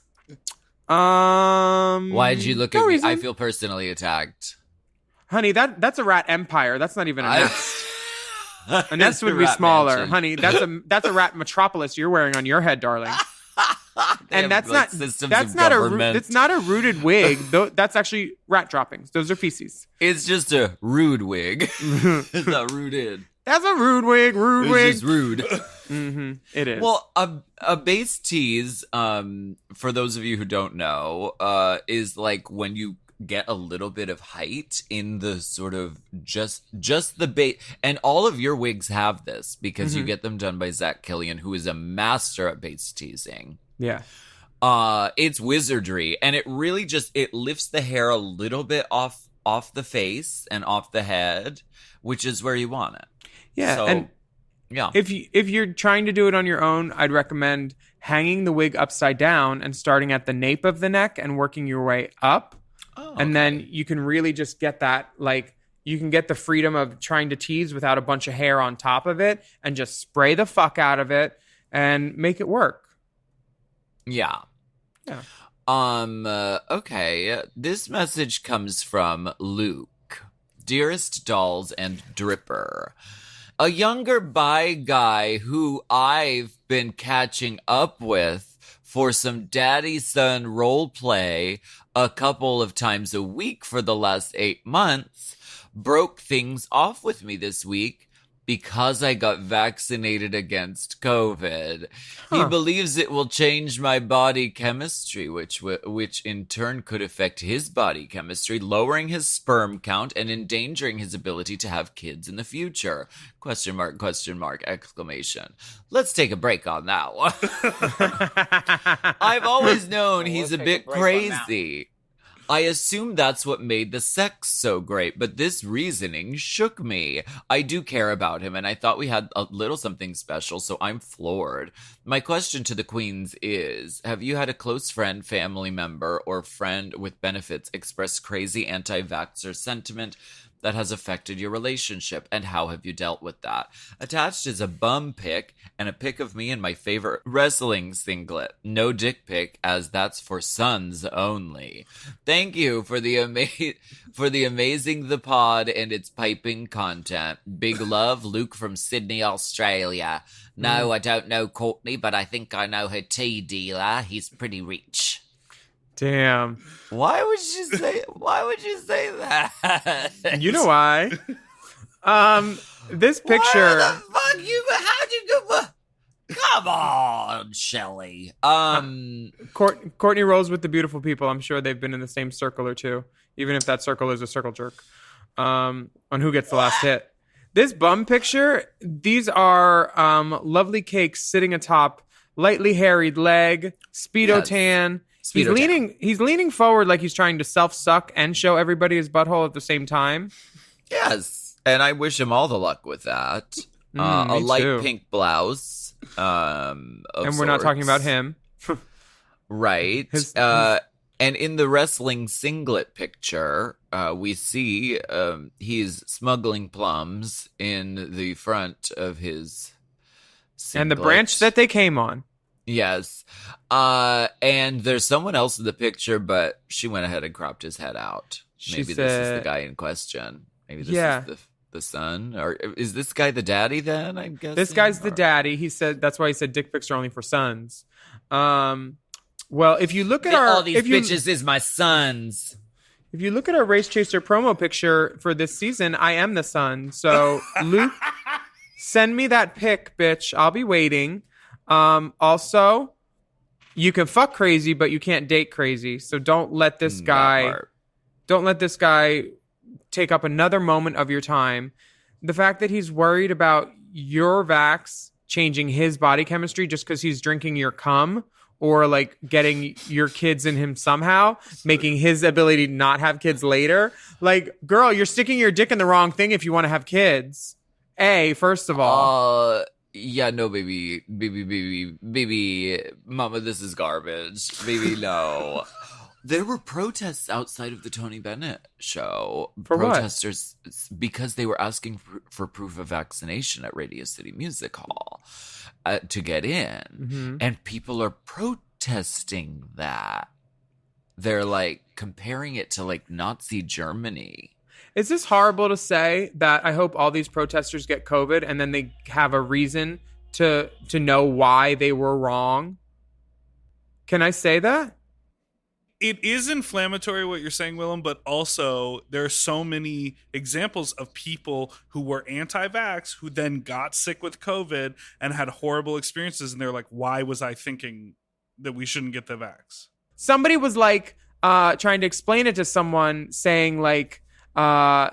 Why'd you look no at me? reason. I feel personally attacked. Honey, that's a rat empire. That's not even a nest. A nest It's would a be rat smaller. mansion. Honey, that's a rat metropolis you're wearing on your head, darling. They And have, that's like, not systems that's of not government. it's not a rooted wig. That's actually rat droppings. Those are feces. It's just a rude wig. It's not rooted. That's a rude wig. Rude It's wig. just rude. It is. Well, a base tease, for those of you who don't know, is like when you get a little bit of height in the sort of just the base. And all of your wigs have this because you get them done by Zach Killian, who is a master at base teasing. yeah. It's wizardry, and it really just it lifts the hair a little bit off the face and off the head, which is where you want it. Yeah. So, and yeah. if you're trying to do it on your own, I'd recommend hanging the wig upside down and starting at the nape of the neck and working your way up. Oh, And then you can really just get that, like, you can get the freedom of trying to tease without a bunch of hair on top of it and just spray the fuck out of it and make it work. Yeah. Yeah. Okay. This message comes from Luke. Dearest Dolls and Dripper. A younger bi guy who I've been catching up with for some daddy-son role play a couple of times a week for the last 8 months broke things off with me this week because I got vaccinated against COVID. He believes it will change my body chemistry, which in turn could affect his body chemistry, lowering his sperm count and endangering his ability to have kids in the future. Question mark, exclamation. Let's take a break on that one. I've always known he's a bit crazy. I assume that's what made the sex so great, but this reasoning shook me. I do care about him, and I thought we had a little something special, so I'm floored. My question to the queens is, have you had a close friend, family member, or friend with benefits express crazy anti-vaxxer sentiment that has affected your relationship, and how have you dealt with that? Attached is a bum pic and a pic of me in my favorite wrestling singlet. No dick pic, as that's for sons only. Thank you for the amazing the pod and its piping content. Big love, Luke from Sydney, Australia. No, I don't know Courtney, but I think I know her tea dealer. He's pretty rich. Damn. Why would you say that? You know why? This picture. Why the fuck how'd you go? Come on, Shelley. Courtney rolls with the beautiful people. I'm sure they've been in the same circle or two, even if that circle is a circle jerk. On who gets the last hit. This bum picture, these are lovely cakes sitting atop lightly harried leg, Speedo tan. He's leaning forward like he's trying to self-suck and show everybody his butthole at the same time. Yes, and I wish him all the luck with that. A light pink blouse. And we're not talking about him. Right. And in the wrestling singlet picture, we see he's smuggling plums in the front of his singlet. And the branch that they came on. Yes. And there's someone else in the picture, but she went ahead and cropped his head out. Maybe this is the guy in question. Maybe this is the son. Or is this guy the daddy then, I'm guessing? This guy's the daddy. He said that's why he said dick pics are only for sons. Well, if you look at all these bitches is my sons. If you look at our Race Chaser promo picture for this season, I am the son. So Luke, send me that pic, bitch. I'll be waiting. Also, you can fuck crazy, but you can't date crazy. So don't let this guy take up another moment of your time. The fact that he's worried about your vax changing his body chemistry just because he's drinking your cum, or like getting your kids in him somehow, making his ability to not have kids later. Like, girl, you're sticking your dick in the wrong thing if you want to have kids. First of all. Yeah, no, baby, mama, this is garbage. Baby, no. There were protests outside of the Tony Bennett show. For protesters, because they were asking for proof of vaccination at Radio City Music Hall to get in. Mm-hmm. And people are protesting that. They're like comparing it to like Nazi Germany. Is this horrible to say that I hope all these protesters get COVID and then they have a reason to know why they were wrong? Can I say that? It is inflammatory what you're saying, Willam, but also there are so many examples of people who were anti-vax who then got sick with COVID and had horrible experiences. And they're like, why was I thinking that we shouldn't get the vax? Somebody was like trying to explain it to someone, saying like, I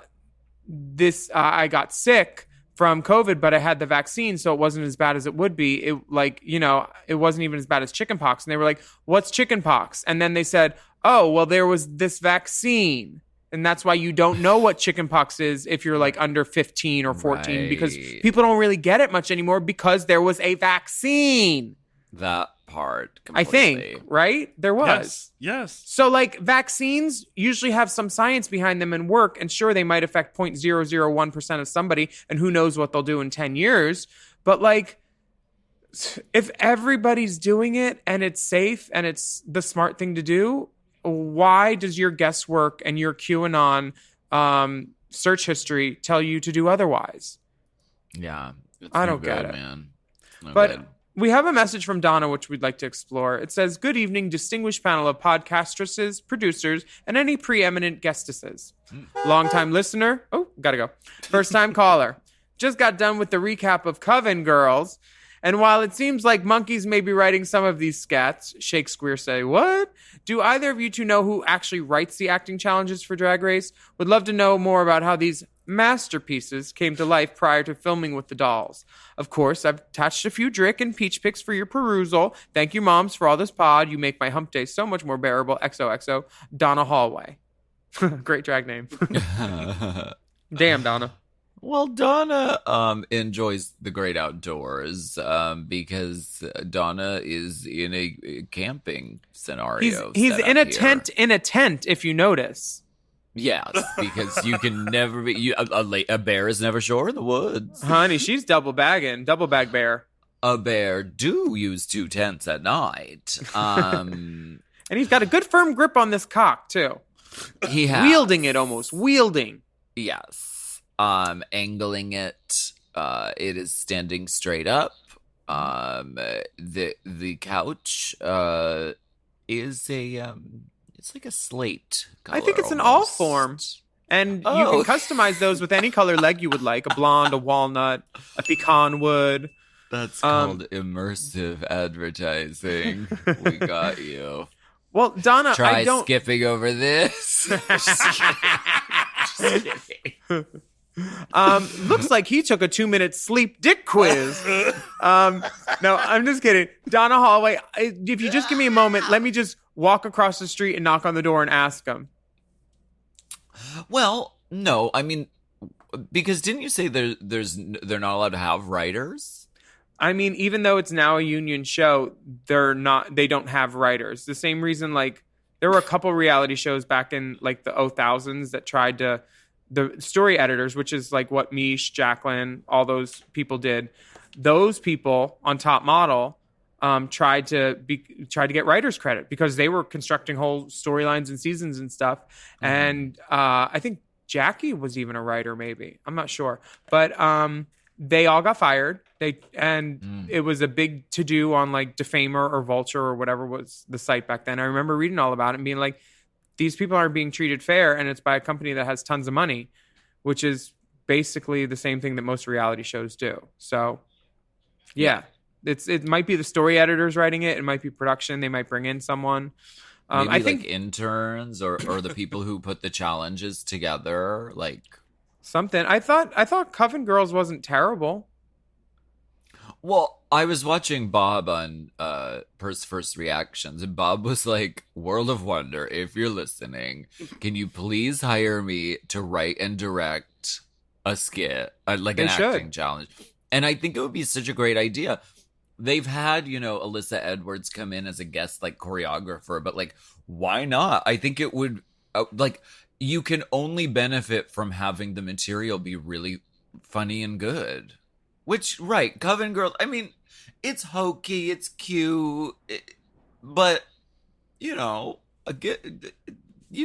got sick from COVID, but I had the vaccine, so it wasn't as bad as it would be. It wasn't even as bad as chickenpox. And they were like, what's chickenpox? And then they said, oh, well, there was this vaccine. And that's why you don't know what chickenpox is if you're like under 15 or 14, right? Because people don't really get it much anymore because there was a vaccine. That part, completely. I think, right? There was. Yes. So like vaccines usually have some science behind them and work, and sure, they might affect 0.001% of somebody, and who knows what they'll do in 10 years. But like, if everybody's doing it and it's safe and it's the smart thing to do, why does your guesswork and your QAnon search history tell you to do otherwise? Yeah. I don't get it, man. But we have a message from Donna, which we'd like to explore. It says, good evening, distinguished panel of podcastresses, producers, and any preeminent guestesses. Longtime listener. Oh, gotta go. First time caller. Just got done with the recap of Coven Girls. And while it seems like monkeys may be writing some of these scats, Shakespeare say, what? Do either of you two know who actually writes the acting challenges for Drag Race? Would love to know more about how these masterpieces came to life prior to filming with the dolls. Of course, I've attached a few Drick and Peach pics for your perusal. Thank you, moms, for all this pod. You make my hump day so much more bearable. XOXO, Donna Hallway. Great drag name. Damn, Donna. Well, Donna enjoys the great outdoors because Donna is in a camping scenario. He's in a tent, if you notice. Yes, because you can never be a bear is never sure in the woods. Honey, she's double bag bear. A bear do use 2 tents at night. And he's got a good firm grip on this cock too. He has Wielding it almost. Wielding. Yes. Angling it. It is standing straight up. The couch is a it's like a slate color. I think it's an almost. all form. And Oh. you can customize those with any color leg you would like. A blonde, a walnut, a pecan wood. That's called immersive advertising. We got you. Well, Donna, Try I don't... skipping over this. Just kidding. Looks like he took a 2-minute sleep dick quiz. No, I'm just kidding. Donna Holloway, if you just give me a moment, let me just walk across the street and knock on the door and ask him. Well, no, I mean, because didn't you say they're not allowed to have writers? I mean, even though it's now a union show, they don't have writers. The same reason, like, there were a couple reality shows back in like the 2000s that tried to, the story editors, which is like what Mish, Jacqueline, all those people did. Those people on Top Model tried to get writers credit because they were constructing whole storylines and seasons and stuff. Mm-hmm. And I think Jackie was even a writer, maybe. I'm not sure, but they all got fired. It was a big to do on like Defamer or Vulture or whatever was the site back then. I remember reading all about it and being like, these people aren't being treated fair, and it's by a company that has tons of money, which is basically the same thing that most reality shows do. So, yeah. It might be the story editors writing it. It might be production. They might bring in someone. Maybe I think like interns or the people who put the challenges together, like something. I thought Coven Girls wasn't terrible. Well, I was watching Bob on First Reactions, and Bob was like, World of Wonder, if you're listening, can you please hire me to write and direct a skit, like an acting challenge? And I think it would be such a great idea. They've had, Alyssa Edwards come in as a guest, like, choreographer, but, like, why not? I think it would, you can only benefit from having the material be really funny and good. Which, right, Coven Girls, I mean, it's hokey, it's cute, but, you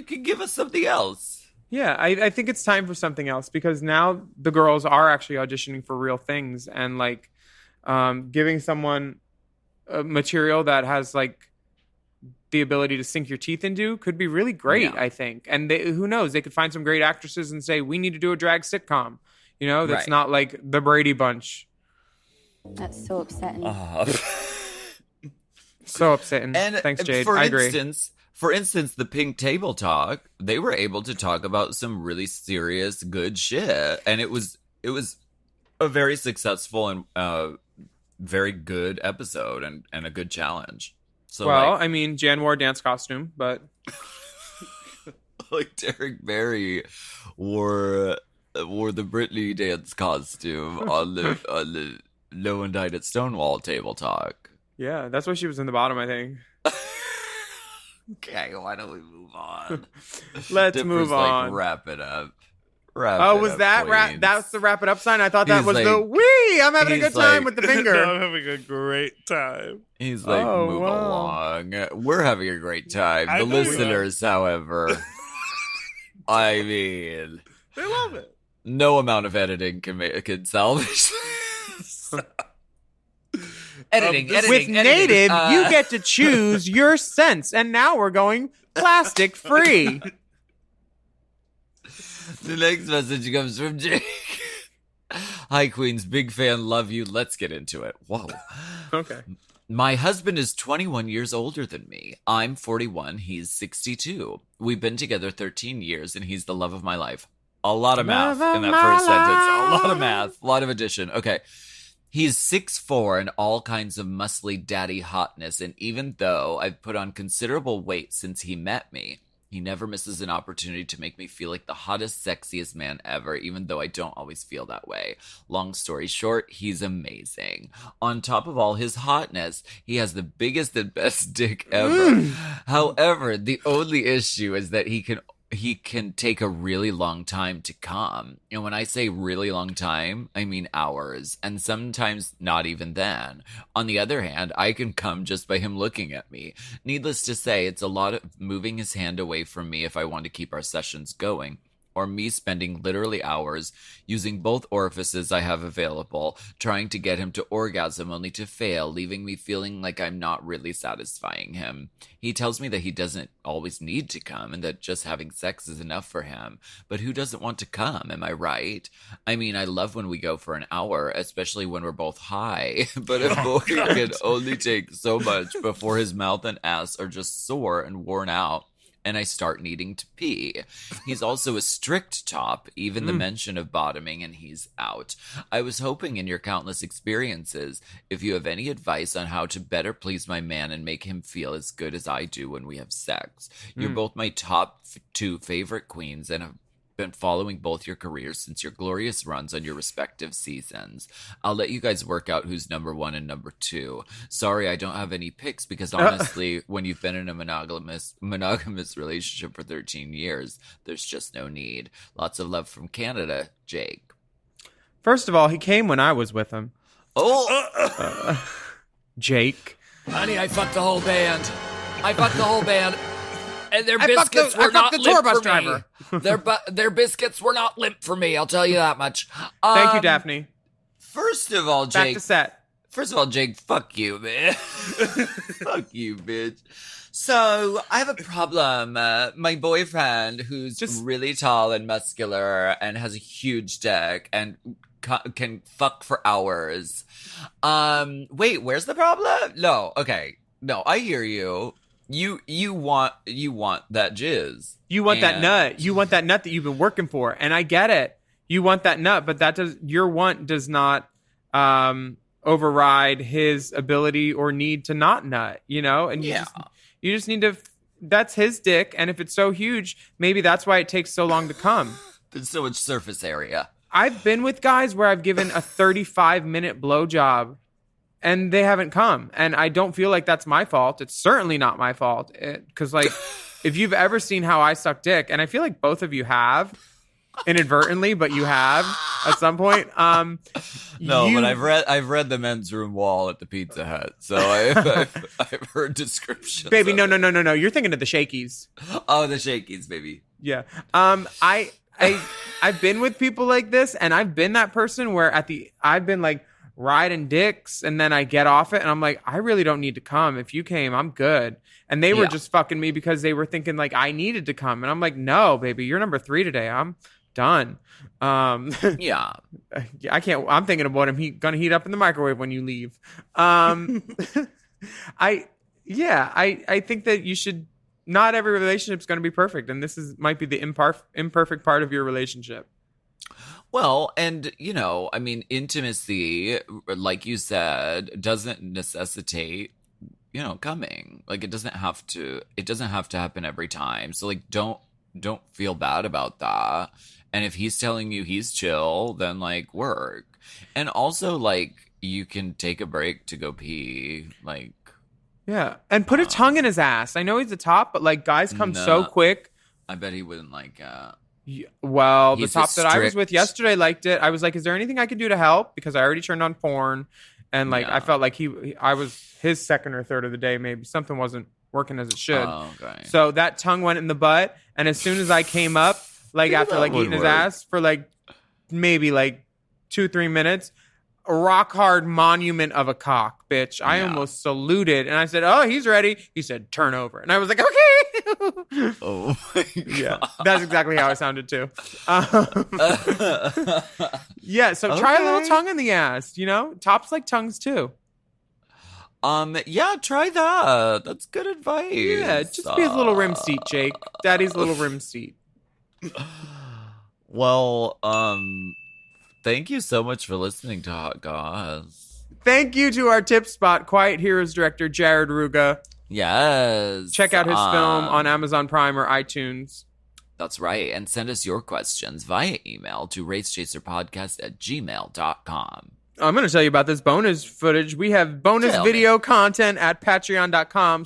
can give us something else. Yeah, I think it's time for something else because now the girls are actually auditioning for real things and, like, giving someone a material that has, like, the ability to sink your teeth into could be really great, I think. And who knows, they could find some great actresses and say, we need to do a drag sitcom. That's not like the Brady Bunch. That's so upsetting. So upsetting. And thanks, Jade. I agree. For instance, the Pink Table Talk, they were able to talk about some really serious, good shit, and it was a very successful and very good episode and a good challenge. So, I mean, Jan wore a dance costume, but like Derek Barry wore the Britney dance costume on the No One Died at Stonewall Table Talk. Yeah, that's why she was in the bottom, I think. Okay, why don't we move on? Let's Dipper's move on. Like, wrap it up. Was that that's the wrap it up sign? I thought that was the wee. I'm having a good time with the finger. I'm having a great time. He's like, move along. We're having a great time. The listeners, however, I mean, they love it. No amount of editing can salvage this. Editing. With Native, you get to choose your scents, and now we're going plastic free. The next message comes from Jake. Hi, Queens. Big fan. Love you. Let's get into it. Whoa. Okay. My husband is 21 years older than me. I'm 41. He's 62. We've been together 13 years, and he's the love of my life. A lot of math in that first sentence. A lot of math. A lot of addition. Okay. He's 6'4" and all kinds of muscly daddy hotness, and even though I've put on considerable weight since he met me, he never misses an opportunity to make me feel like the hottest, sexiest man ever, even though I don't always feel that way. Long story short, he's amazing. On top of all his hotness, he has the biggest and best dick ever. However, the only issue is that he he can take a really long time to come. And when I say really long time, I mean hours, and sometimes not even then. On the other hand, I can come just by him looking at me. Needless to say, it's a lot of moving his hand away from me if I want to keep our sessions going, or me spending literally hours using both orifices I have available, trying to get him to orgasm only to fail, leaving me feeling like I'm not really satisfying him. He tells me that he doesn't always need to come and that just having sex is enough for him. But who doesn't want to come, am I right? I mean, I love when we go for an hour, especially when we're both high. But a boy can only take so much before his mouth and ass are just sore and worn out, and I start needing to pee. He's also a strict top, even the mention of bottoming, and he's out. I was hoping in your countless experiences, if you have any advice on how to better please my man and make him feel as good as I do when we have sex. You're both my top two favorite queens and have been following both your careers since your glorious runs on your respective seasons. I'll let you guys work out who's number 1 and number 2. Sorry, I don't have any picks because honestly, when you've been in a monogamous relationship for 13 years, there's just no need. Lots of love from Canada, Jake. First of all, he came when I was with him. Jake. Honey, I fucked the whole band. And their I fucked biscuits the- were I fucked not the limp tour bus for driver. me. Their biscuits were not limp for me. I'll tell you that much. Thank you, Daphne. First of all, Back Jake. to set. Jake, fuck you, man. Fuck you, bitch. So I have a problem. My boyfriend, who's Just- really tall and muscular and has a huge dick and can fuck for hours. Wait, where's the problem? No, okay. No, I hear you. You want that jizz. You want that nut. You want that nut that you've been working for. And I get it. You want that nut, but your want does not override his ability or need to not nut, you know? And you just need to, that's his dick. And if it's so huge, maybe that's why it takes so long to come. There's so much surface area. I've been with guys where I've given a 35-minute blowjob and they haven't come. And I don't feel like that's my fault. It's certainly not my fault. Because, like, if you've ever seen how I suck dick, and I feel like both of you have, inadvertently, but you have at some point. But I've read the men's room wall at the Pizza Hut, so I've heard descriptions. Baby, no. You're thinking of the Shakies. Oh, the Shakies, baby. Yeah. I've been with people like this, and I've been that person where I've been like riding dicks, and then I get off it, and I'm like, I really don't need to come. If you came, I'm good. And they were just fucking me because they were thinking like I needed to come, and I'm like, no, baby, you're number 3 today. I'm done. Yeah. I can't. I'm thinking about him. Gonna heat up in the microwave when you leave. I think that you should. Not every relationship is going to be perfect, and this might be the imperfect part of your relationship. Well, and I mean, intimacy, like you said, doesn't necessitate, coming. Like it doesn't have to happen every time. So like, don't feel bad about that. And if he's telling you he's chill, then like work. And also like you can take a break to go pee. Like, yeah. And put a tongue in his ass. I know he's a top, but like guys come so quick. I bet he wouldn't like Well, He's the top that I was strict. with yesterday liked it. I was like, is there anything I can do to help? Because I already turned on porn. And like, I felt like I was his second or third of the day. Maybe something wasn't working as it should. Oh, okay. So that tongue went in the butt. And as soon as I came up, like after like eating his ass for like maybe like 2-3 minutes, a rock hard monument of a cock, bitch. I almost saluted and I said, oh, he's ready. He said, turn over. And I was like, okay. Oh my God. Yeah, that's exactly how I sounded too. Yeah, so try a little tongue in the ass, Tops like tongues too. Yeah, try that. That's good advice. Yeah, just be his little rim seat, Jake. Daddy's little rim seat. Well, thank you so much for listening to Hot Goss. Thank you to our tip spot, Quiet Heroes director Jared Ruga. Yes. Check out his film on Amazon Prime or iTunes. That's right. And send us your questions via email to racechaserpodcast@gmail.com. I'm going to tell you about this bonus footage. We have bonus video content at patreon.com/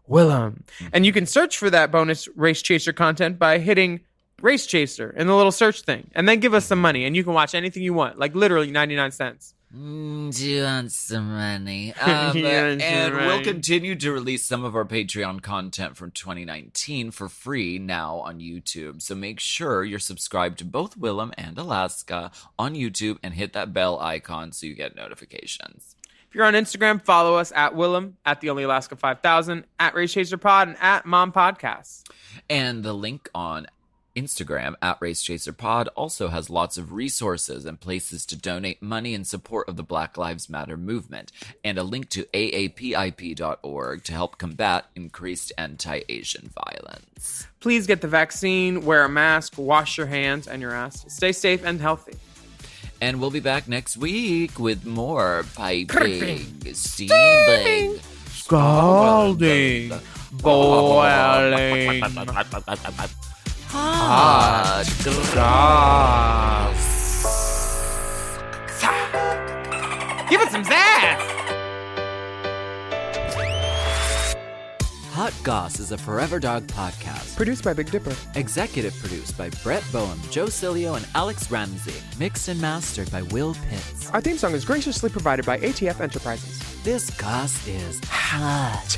Willam. And you can search for that bonus Race Chaser content by hitting Race Chaser in the little search thing. And then give us some money and you can watch anything you want. Like literally 99 cents. Do you want some money? Yeah, And right. we'll continue to release some of our Patreon content from 2019 for free now on YouTube. So make sure you're subscribed to both Willam and Alaska on YouTube and hit that bell icon so you get notifications. If you're on Instagram, follow us at Willam, at The Only Alaska 5000, at Race Chaser Pod, and at Mom Podcasts. And the link on Instagram at Race Chaser Pod also has lots of resources and places to donate money in support of the Black Lives Matter movement, and a link to aapip.org to help combat increased anti-Asian violence. Please get the vaccine, wear a mask, wash your hands and your ass. Stay safe and healthy. And we'll be back next week with more piping, steaming, Scalding, boiling, hot goss. Give it some zazz. Hot Goss is a Forever Dog podcast. Produced by Big Dipper. Executive produced by Brett Boehm, Joe Cilio, and Alex Ramsey. Mixed and mastered by Will Pitts. Our theme song is graciously provided by ATF Enterprises. This Goss is hot.